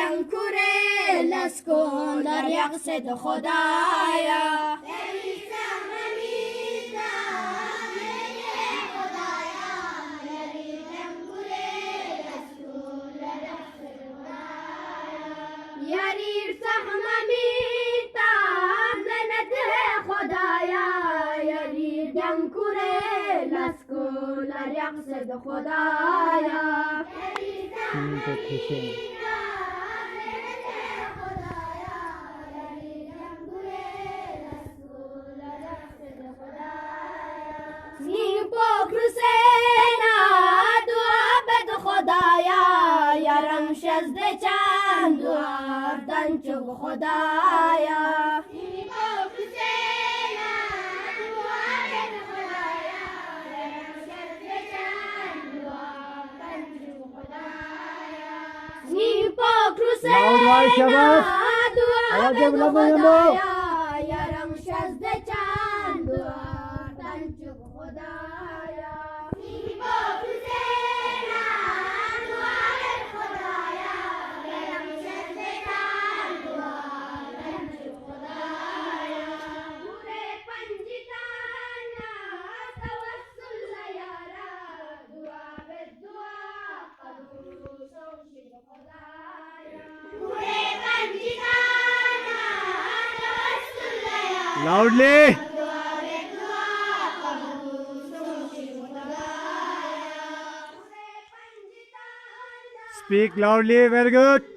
دم کوره لسکون در یقصد خدایا یاری رخمه میتا لنت خدایا یاری دم کوره لسکون در یقصد خدایا شزد چند دوار چوب خدایا نی پاک رو سینا دوار خدایا یارم شزد چند دوار چوب خدایا نی پاک رو سینا Loudly. Speak loudly. Very good.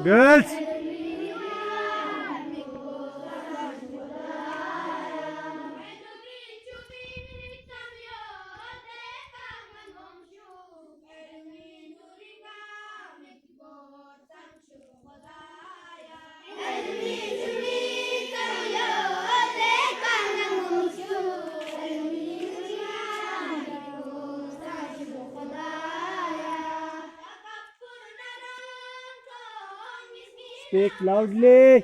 Girls. Speak loudly.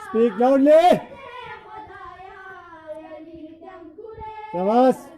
Speak loudly. Shabash.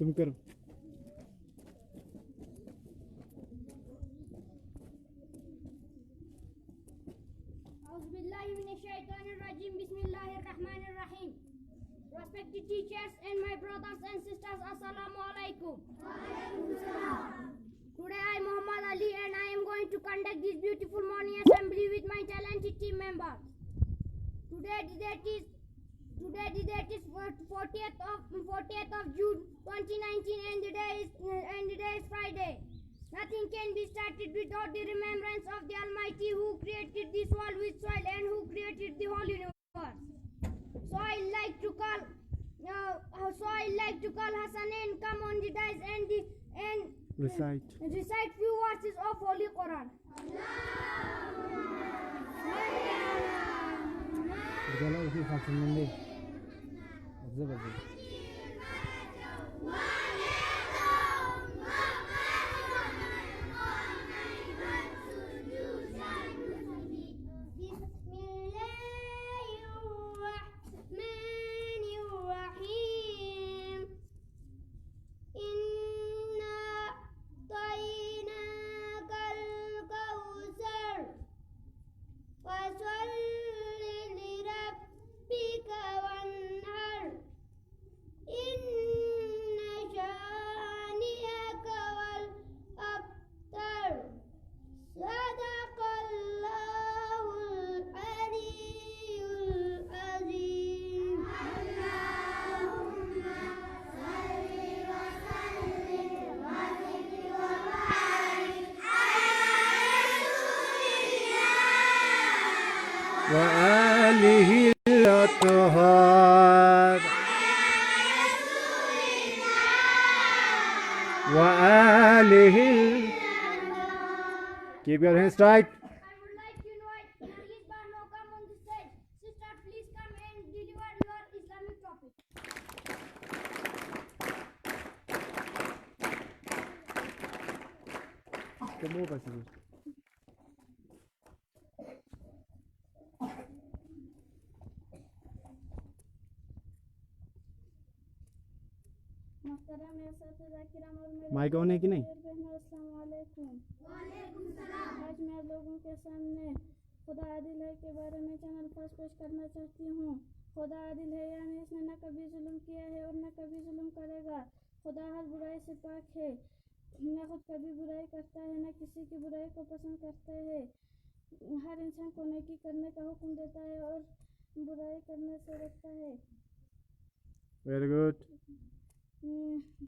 तुम करो. Bismillahirrahmanirrahim. Respected teachers and my brothers and sisters, Assalamu alaikum. Today I am Muhammad Ali and I am going to conduct this beautiful morning assembly with my talented team members. Today the date is 40th of June 2019 and the day is Friday. Nothing can be started without the remembrance of the Almighty who created this world with soil and who created the whole universe. So I like to call Hassanin come on the dice and recite few verses of Holy Quran. وآله الأطهار وآله. Keep your hands tight. I would like to invite Nargis Bano come on the stage. Sister, please come and deliver your Islamic topic. Come over, sister. Mike on है कि नहीं? आज मैं आप लोगों के सामने खुदा आदिल है के बारे में चैनल फर्स्ट पेश करना चाहती हूँ। खुदा आदिल है यानी इसने न कभी जुल्म किया है और न कभी जुल्म करेगा। खुदा हर बुराई से पाक है, न खुद कभी बुराई करता है, न किसी की बुराई को पसंद करता है। हर इंसान को नेकी करने का हुक्म देता है और बुराई करने से रोकता है। Very good.